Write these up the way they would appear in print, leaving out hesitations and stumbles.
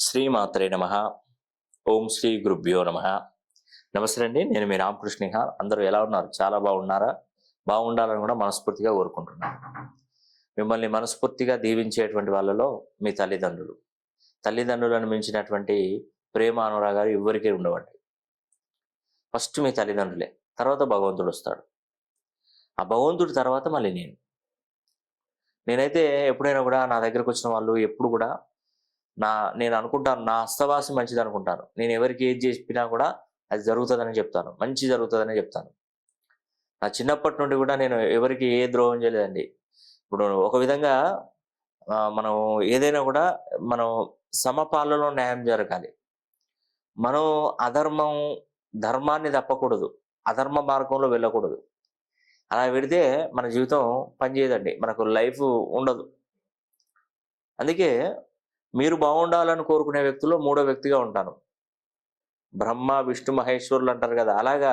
శ్రీమాత్రే నమ. ఓం శ్రీ గురుభ్యో నమ. నమస్తే అండి, నేను మీ రామకృష్ణ. అందరూ ఎలా ఉన్నారు? చాలా బాగున్నారా? బాగుండాలని కూడా మనస్ఫూర్తిగా కోరుకుంటున్నాను. మిమ్మల్ని మనస్ఫూర్తిగా దీవించేటువంటి వాళ్ళలో మీ తల్లిదండ్రులను మించినటువంటి ప్రేమ అనురాగాలు ఎవరికీ ఉండవండి. ఫస్ట్ మీ తల్లిదండ్రులే, తర్వాత భగవంతుడు వస్తాడు. ఆ భగవంతుడి తర్వాత మళ్ళీ నేనైతే ఎప్పుడైనా కూడా నా దగ్గరకు వచ్చిన వాళ్ళు ఎప్పుడు కూడా నేను అనుకుంటాను, నా హస్తవాసి మంచిది అనుకుంటాను. నేను ఎవరికి ఏది చెప్పినా కూడా అది జరుగుతుందని చెప్తాను, మంచి జరుగుతుందని చెప్తాను. నా చిన్నప్పటి నుండి కూడా నేను ఎవరికి ఏ ద్రోహం చేయలేదండి. ఇప్పుడు ఒక విధంగా మనం ఏదైనా కూడా మనం సమపాలలో న్యాయం జరగాలి. మనం ధర్మాన్ని తప్పకూడదు, అధర్మ మార్గంలో వెళ్ళకూడదు. అలా పెడితే మన జీవితం పనిచేయదండి, మనకు లైఫ్ ఉండదు. అందుకే మీరు బాగుండాలని కోరుకునే వ్యక్తుల్లో మూడో వ్యక్తిగా ఉంటాను. బ్రహ్మ విష్ణు మహేశ్వరులు అంటారు కదా, అలాగా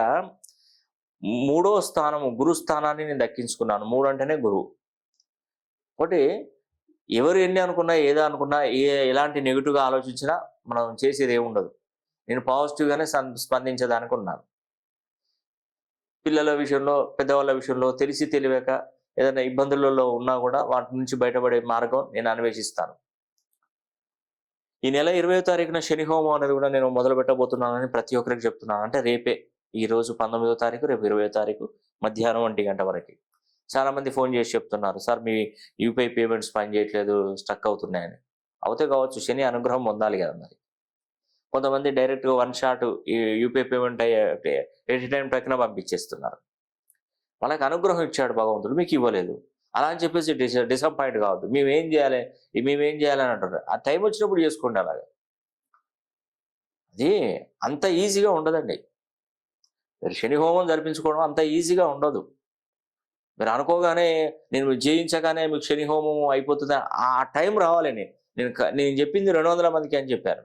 మూడో స్థానము గురుస్థానాన్ని నేను దక్కించుకున్నాను. మూడు అంటేనే గురువు. ఒకటి, ఎవరు ఎన్ని అనుకున్నా ఏదో అనుకున్నా ఎలాంటి నెగిటివ్గా ఆలోచించినా మనం చేసేది ఏముండదు. నేను పాజిటివ్గానే స్పందించేదానికి ఉన్నాను. పిల్లల విషయంలో, పెద్దవాళ్ళ విషయంలో తెలిసి తెలియక ఏదైనా ఇబ్బందులలో ఉన్నా కూడా వాటి నుంచి బయటపడే మార్గం నేను అన్వేషిస్తాను. ఈ నెల 20వ తారీఖున శని హోమం అనేది కూడా నేను మొదలు పెట్టబోతున్నానని ప్రతి ఒక్కరికి చెప్తున్నాను. అంటే రేపే, ఈ రోజు 19వ తారీఖు, రేపు 20వ తారీఖు మధ్యాహ్నం 1 గంట వరకు. చాలా మంది ఫోన్ చేసి చెప్తున్నారు, సార్ మీ యూపీఐ పేమెంట్స్ పని చేయట్లేదు, స్టక్ అవుతున్నాయని. అవుతే కావచ్చు, శని అనుగ్రహం పొందాలి కదా మరి. కొంతమంది డైరెక్ట్గా one shot UPI payment at time టెక్న పంపించేస్తున్నారు. వాళ్ళకి అనుగ్రహం ఇచ్చాడు భగవంతుడు, మీకు ఇవ్వలేదు. అలా అని చెప్పేసి డిసప్పాయింట్ కావద్దు. మేమేం చేయాలని అంటారు. ఆ టైం వచ్చినప్పుడు చేసుకోండి. అలాగే అది అంత ఈజీగా ఉండదండి. మీరు శని హోమం జరిపించుకోవడం అంత ఈజీగా ఉండదు. మీరు అనుకోగానే, నేను జయించగానే మీకు శని హోమం అయిపోతుంది, ఆ టైం రావాలి. నేను చెప్పింది 200 మందికి అని చెప్పాను.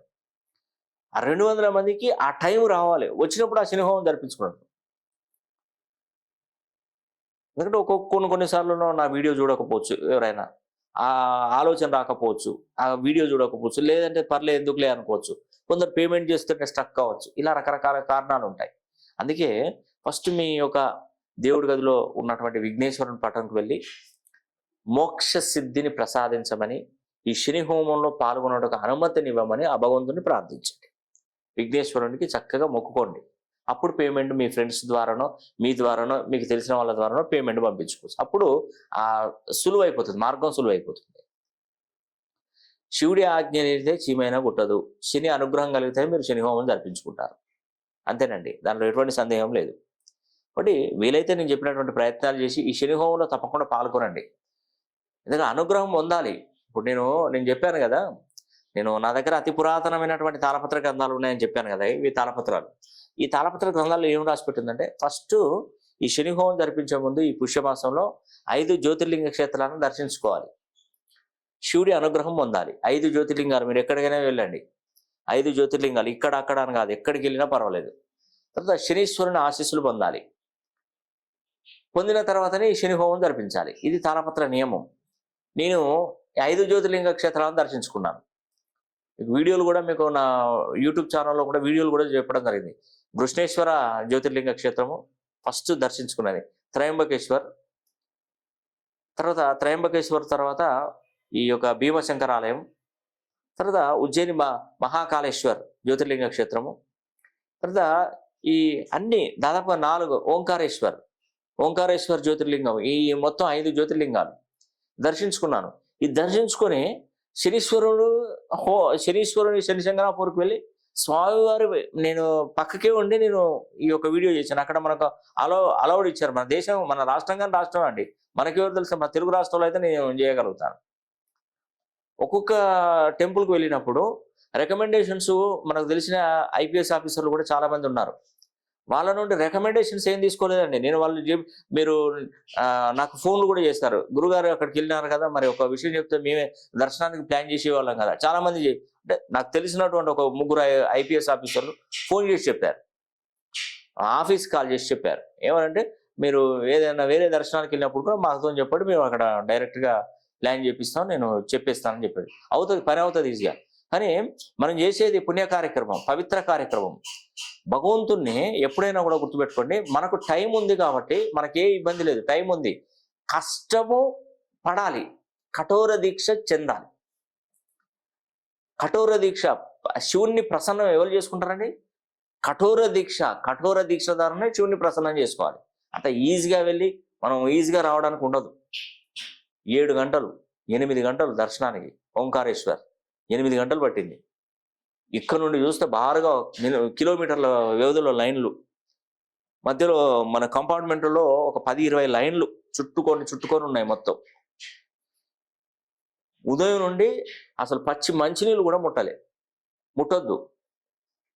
ఆ 200 మందికి ఆ టైం రావాలి. వచ్చినప్పుడు ఆ శని హోమం జరిపించుకోండి. ఎందుకంటే కొన్నిసార్లు నా వీడియో చూడకపోవచ్చు, ఎవరైనా ఆ ఆలోచన రాకపోవచ్చు, ఆ వీడియో చూడకపోవచ్చు, లేదంటే పర్లేదు ఎందుకులే అనుకోవచ్చు. కొందరు పేమెంట్ చేస్తుంటే స్టక్ కావచ్చు. ఇలా రకరకాల కారణాలు ఉంటాయి. అందుకే ఫస్ట్ మీ యొక్క దేవుడి గదిలో ఉన్నటువంటి విఘ్నేశ్వరుని పటంకి వెళ్ళి మోక్ష సిద్ధిని ప్రసాదించమని, ఈ శని హోమంలో పాల్గొనడానికి అనుమతినివ్వమని ఆ భగవంతుని ప్రార్థించండి. విఘ్నేశ్వరునికి చక్కగా మొక్కుకోండి. అప్పుడు పేమెంట్ మీ ఫ్రెండ్స్ ద్వారానో, మీ ద్వారానో, మీకు తెలిసిన వాళ్ళ ద్వారానో పేమెంట్ పంపించుకోవచ్చు. అప్పుడు సులువైపోతుంది, మార్గం సులువైపోతుంది. శివుడి ఆజ్ఞ అయితే చీమైనా గుట్టదు. శని అనుగ్రహం కలిగితే మీరు శని హోమం జరిపించుకుంటారు. అంతేనండి, దాంట్లో ఎటువంటి సందేహం లేదు. కాబట్టి వీలైతే నేను చెప్పినటువంటి ప్రయత్నాలు చేసి ఈ శని హోమంలో తప్పకుండా పాల్గొనండి. ఎందుకంటే అనుగ్రహం పొందాలి. ఇప్పుడు నేను చెప్పాను కదా, నా దగ్గర అతి పురాతనమైనటువంటి తాళపత్ర గ్రంథాలు ఉన్నాయని చెప్పాను కదా. ఇవి తాళపత్రాలు. ఈ తాళపత్ర గ్రంథాల్లో ఏం రాసి పెట్టిందంటే, ఫస్ట్ ఈ శని హోమం జరిపించే ముందు ఈ పుష్యమాసంలో 5 జ్యోతిర్లింగ క్షేత్రాలను దర్శించుకోవాలి. శివుడి అనుగ్రహం పొందాలి. 5 జ్యోతిర్లింగాలు, మీరు ఎక్కడికైనా వెళ్ళండి. 5 జ్యోతిర్లింగాలు, ఇక్కడ అక్కడ అని కాదు, ఎక్కడికి వెళ్ళినా పర్వాలేదు. తర్వాత శనీశ్వరుని ఆశీస్సులు పొందాలి. పొందిన తర్వాతనే ఈ శని హోమం జరిపించాలి. ఇది తాళపత్ర నియమం. నేను 5 జ్యోతిర్లింగ క్షేత్రాలను దర్శించుకున్నాను. వీడియోలు కూడా మీకు నా యూట్యూబ్ ఛానల్లో కూడా వీడియోలు కూడా చెప్పడం జరిగింది. కృష్ణేశ్వర జ్యోతిర్లింగ క్షేత్రము ఫస్ట్ దర్శించుకున్నది. త్రయంబకేశ్వర్ తర్వాత ఈ యొక్క భీమశంకర ఆలయం, తర్వాత ఉజ్జయిని మహాకాళేశ్వర్ జ్యోతిర్లింగ క్షేత్రము, తర్వాత ఈ అన్ని దాదాపు 4 ఓంకారేశ్వర్ జ్యోతిర్లింగం, ఈ మొత్తం 5 జ్యోతిర్లింగాలు దర్శించుకున్నాను. ఇది దర్శించుకొని శనీశ్వరుని శనిశంకరాపూర్కి వెళ్ళి స్వామివారు, నేను పక్కకే ఉండి నేను ఈ యొక్క వీడియో చేశాను. అక్కడ మనకు అలౌడ్ ఇచ్చారు. మన దేశం, మన రాష్ట్రం కానీ రాష్ట్రం అండి, మనకెవరు తెలుసు, మన తెలుగు రాష్ట్రంలో అయితే నేను చేయగలుగుతాను. ఒక్కొక్క టెంపుల్కి వెళ్ళినప్పుడు రికమెండేషన్స్, మనకు తెలిసిన ఐపీఎస్ ఆఫీసర్లు కూడా చాలా మంది ఉన్నారు. వాళ్ళ నుండి రికమెండేషన్స్ ఏం తీసుకోలేదండి. మీరు నాకు ఫోన్లు కూడా చేస్తారు, గురుగారు అక్కడికి వెళ్ళినారు కదా, మరి ఒక విషయం చెప్తే మేమే దర్శనానికి ప్లాన్ చేసేవాళ్ళం కదా. చాలా మంది అంటే నాకు తెలిసినటువంటి ఒక 3 ఐపీఎస్ ఆఫీసర్లు ఫోన్ చేసి చెప్పారు, ఆఫీస్ కాల్ చేసి చెప్పారు. ఏమనంటే, మీరు ఏదైనా వేరే దర్శనానికి వెళ్ళినప్పుడు కూడా మాతో చెప్పండి, మేము అక్కడ డైరెక్ట్గా ప్లాన్ చేపిస్తాం, నేను చెప్పేస్తానని చెప్పాడు. పని అవుతుంది ఈజీగా. కానీ మనం చేసేది పుణ్య కార్యక్రమం, పవిత్ర కార్యక్రమం. భగవంతుణ్ణి ఎప్పుడైనా కూడా గుర్తుపెట్టుకోండి, మనకు టైం ఉంది కాబట్టి మనకే ఇబ్బంది లేదు, టైం ఉంది. కష్టము పడాలి, కఠోర దీక్ష చెందాలి. కఠోర దీక్ష, శివుణ్ణి ప్రసన్నం ఎవరు చేసుకుంటారండి? కఠోర దీక్ష ద్వారానే శివుణ్ణి ప్రసన్నం చేసుకోవాలి. అంత ఈజీగా వెళ్ళి మనం ఈజీగా రావడానికి ఉండదు. 7 గంటలు 8 గంటలు దర్శనానికి ఓంకారేశ్వర్ 8 గంటలు పట్టింది. ఇక్కడ నుండి చూస్తే బారుగా కిలోమీటర్ల వ్యవధిలో లైన్లు, మధ్యలో మన కంపార్ట్మెంట్లో ఒక 10-20 లైన్లు చుట్టుకొని ఉన్నాయి మొత్తం. ఉదయం నుండి అసలు పచ్చి మంచినీళ్ళు కూడా ముట్టొద్దు.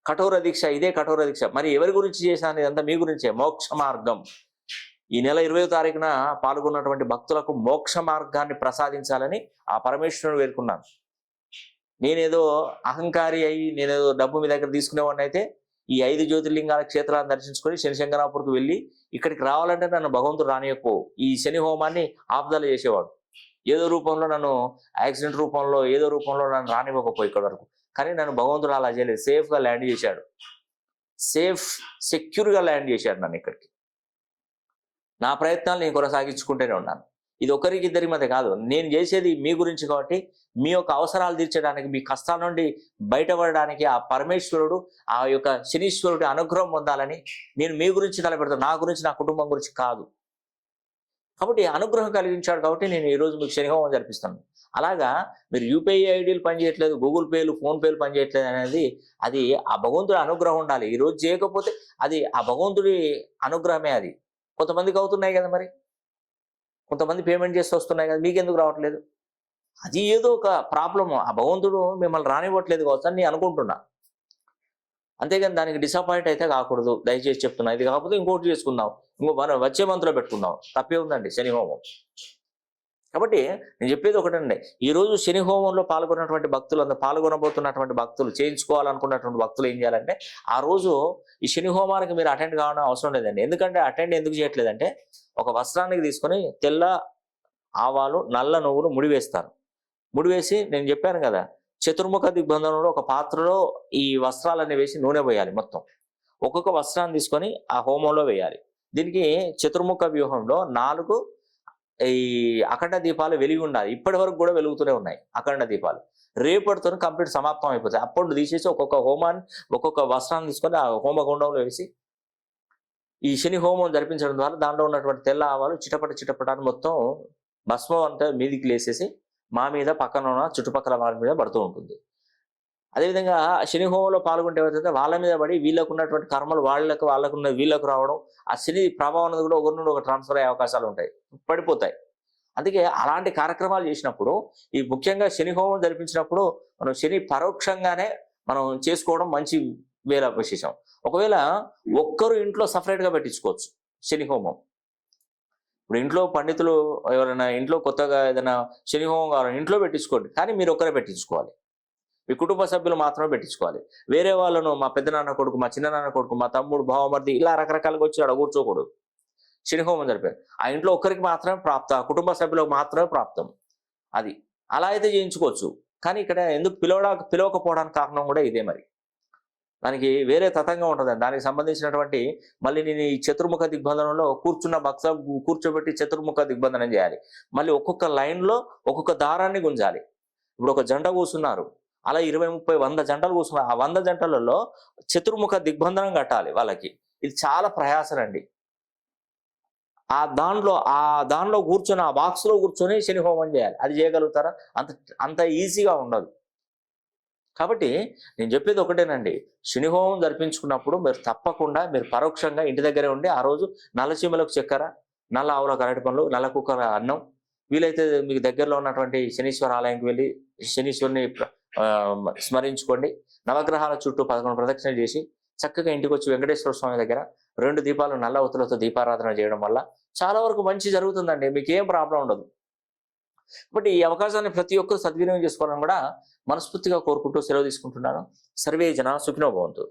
కఠోర దీక్ష, ఇదే కఠోర దీక్ష. మరి ఎవరి గురించి చేశాను ఇదంతా? మీ గురించే. మోక్ష మార్గం. ఈ నెల 20వ తారీఖున పాల్గొన్నటువంటి భక్తులకు మోక్ష మార్గాన్ని ప్రసాదించాలని ఆ పరమేశ్వరుని వేడుకున్నాను. నేనేదో అహంకారి అయ్యి నేనేదో డబ్బు మీ దగ్గర తీసుకునేవాడిని అయితే ఈ 5 జ్యోతిర్లింగాల క్షేత్రాలను దర్శించుకొని శనిశంకరాపూర్కి వెళ్ళి ఇక్కడికి రావాలంటే నన్ను భగవంతుడు రానియకపో, ఈ శని హోమాన్ని ఆపుదల చేసేవాడు. ఏదో రూపంలో నన్ను యాక్సిడెంట్ రూపంలో ఏదో రూపంలో నన్ను రానివ్వకపోయి ఇక్కడ వరకు. కానీ నన్ను భగవంతుడు అలా చేయలేదు, సేఫ్గా ల్యాండ్ చేశాడు. సెక్యూర్గా ల్యాండ్ చేశాడు నన్ను ఇక్కడికి. నా ప్రయత్నాలు నేను కొనసాగించుకుంటూనే ఉన్నాను. ఇది ఒకరికి ఇద్దరి మధ్య కాదు, నేను చేసేది మీ గురించి కాబట్టి, మీ యొక్క అవసరాలు తీర్చడానికి, మీ కష్టాల నుండి బయటపడడానికి ఆ పరమేశ్వరుడు, ఆ యొక్క శనీశ్వరుడి అనుగ్రహం పొందాలని నేను మీ గురించి తలపెడతాను, నా గురించి, నా కుటుంబం గురించి కాదు. కాబట్టి అనుగ్రహం కలిగించాడు కాబట్టి నేను ఈరోజు మీకు శనిహోమం జరిపిస్తాను. అలాగా మీరు యూపీఐ ఐడీలు పనిచేయట్లేదు, గూగుల్ పేలు, ఫోన్పేలు పనిచేయట్లేదు అనేది అది ఆ భగవంతుడి అనుగ్రహం ఉండాలి. ఈరోజు చేయకపోతే అది ఆ భగవంతుడి అనుగ్రహమే. అది కొంతమందికి అవుతున్నాయి కదా, మరి కొంతమంది పేమెంట్ చేసి వస్తున్నాయి కదా, మీకెందుకు రావట్లేదు? అది ఏదో ఒక ప్రాబ్లము, ఆ భగవంతుడు మిమ్మల్ని రానివ్వట్లేదు కావచ్చు అని నేను అనుకుంటున్నా. అంతేగాని దానికి డిసప్పాయింట్ అయితే కాకూడదు, దయచేసి చెప్తున్నా. ఇది కాకపోతే ఇంకోటి చేసుకుందాం, మనం వచ్చే మంత్లో పెట్టుకుందాం, తప్పే ఉందండి శని హోమం. కాబట్టి నేను చెప్పేది ఒకటండి, ఈరోజు శని హోమంలో పాల్గొనబోతున్నటువంటి భక్తులు, చేయించుకోవాలనుకున్నటువంటి భక్తులు ఏం చేయాలంటే, ఆ రోజు ఈ శని హోమానికి మీరు అటెండ్ కావడం అవసరం లేదండి. ఎందుకంటే అటెండ్ ఎందుకు చేయట్లేదంటే, ఒక వస్త్రానికి తీసుకొని తెల్ల ఆవాలు, నల్ల నువ్వులు ముడివేస్తారు. ముడివేసి నేను చెప్పాను కదా, చతుర్ముఖ దిగ్బంధనంలో ఒక పాత్రలో ఈ వస్త్రాలన్నీ వేసి నూనె పోయాలి. మొత్తం ఒక్కొక్క వస్త్రాన్ని తీసుకొని ఆ హోమంలో వేయాలి. దీనికి చతుర్ముఖ వ్యూహంలో 4 ఈ అఖండ దీపాలు వెలిగి ఉండాలి. ఇప్పటి వరకు కూడా వెలుగుతూనే ఉన్నాయి అఖండ దీపాలు. రేపటితో కంప్లీట్ సమాప్తం అయిపోతాయి. అప్పుడు తీసేసి ఒక్కొక్క వస్త్రాన్ని తీసుకొని ఆ హోమగుండంలో వేసి ఈ శని హోమం జరిపించడం ద్వారా దాంట్లో ఉన్నటువంటి తెల్ల ఆవాలు చిటపట అని మొత్తం భస్మం అంతా మీదికి లేసేసి మా మీద, పక్కన ఉన్న చుట్టుపక్కల వాళ్ళ మీద పడుతూ ఉంటుంది. అదేవిధంగా శని హోమంలో పాల్గొంటే ఏమైతే వాళ్ళ మీద పడి వీళ్ళకు ఉన్నటువంటి కర్మలు వాళ్ళకున్న వీళ్ళకు రావడం, ఆ శని ప్రభావం అనేది కూడా ఒకరి నుండి ఒక ట్రాన్స్ఫర్ అయ్యే అవకాశాలు ఉంటాయి, పడిపోతాయి. అందుకే అలాంటి కార్యక్రమాలు చేసినప్పుడు, ఈ ముఖ్యంగా శని హోమం జరిపించినప్పుడు మనం శని పరోక్షంగానే మనం చేసుకోవడం మంచి వేల విశేషం. ఒకవేళ ఒక్కరు ఇంట్లో సపరేట్గా పెట్టించుకోవచ్చు శని హోమం. ఇప్పుడు ఇంట్లో పండితులు ఎవరైనా ఇంట్లో కొత్తగా ఏదైనా శని హోమం కావాలని ఇంట్లో పెట్టించుకోండి, కానీ మీరు ఒక్కరే పెట్టించుకోవాలి. మీ కుటుంబ సభ్యులు మాత్రమే పెట్టించుకోవాలి. వేరే వాళ్ళను మా పెద్దనాన్న కొడుకు, మా చిన్ననాన్న కొడుకు, మా తమ్ముడు, భావమర్ది ఇలా రకరకాలుగా వచ్చి అక్కడ కూర్చోకూడదు. శని హోమం జరిపారు ఆ ఇంట్లో ఒక్కరికి మాత్రమే ప్రాప్తం, కుటుంబ సభ్యులకు మాత్రమే ప్రాప్తం. అది అలా అయితే చేయించుకోవచ్చు. కానీ ఇక్కడ ఎందుకు పిలవకపోవడానికి కారణం కూడా ఇదే. మరి దానికి వేరే తతంగా ఉంటుంది. దానికి సంబంధించినటువంటి మళ్ళీ నేను ఈ చతుర్ముఖ దిగ్బంధనంలో కూర్చోబెట్టి చతుర్ముఖ దిగ్బంధనం చేయాలి. మళ్ళీ ఒక్కొక్క లైన్లో ఒక్కొక్క దారాన్ని గుంజాలి. ఇప్పుడు ఒక జంట కూర్చున్నారు, అలా 20, 30, 100 జంటలు కూర్చున్నారు. ఆ 100 జంటలలో చతుర్ముఖ దిగ్బంధనం కట్టాలి వాళ్ళకి. ఇది చాలా ప్రయాసనండి. ఆ దానిలో కూర్చొని, ఆ బాక్స్లో కూర్చొని శని హోమం చేయాలి. అది చేయగలుగుతారా? అంత ఈజీగా ఉండదు. కాబట్టి నేను చెప్పేది ఒకటేనండి, శని హోమం జరిపించుకున్నప్పుడు మీరు తప్పకుండా మీరు పరోక్షంగా ఇంటి దగ్గరే ఉండి ఆ రోజు నల్ల చీమలకు చక్కెర, నల్ల ఆవులకు అరటి పండ్లు, నల్ల కుక్కర అన్నం, వీలైతే మీకు దగ్గరలో ఉన్నటువంటి శనీశ్వర ఆలయానికి వెళ్ళి శనీశ్వరుని స్మరించుకోండి. నవగ్రహాల చుట్టూ 11 ప్రదక్షిణలు చేసి చక్కగా ఇంటికి వచ్చి వెంకటేశ్వర స్వామి దగ్గర 2 దీపాలు నల్ల ఒత్తులతో దీపారాధన చేయడం వల్ల చాలా వరకు మంచి జరుగుతుందండి. మీకు ఏం ప్రాబ్లం ఉండదు. కాబట్టి ఈ అవకాశాన్ని ప్రతి ఒక్కరు సద్వినియోగం చేసుకోవాలని కూడా మనస్ఫూర్తిగా కోరుకుంటూ సెలవు తీసుకుంటున్నాను. సర్వే జనా సుఖినో భవంతు.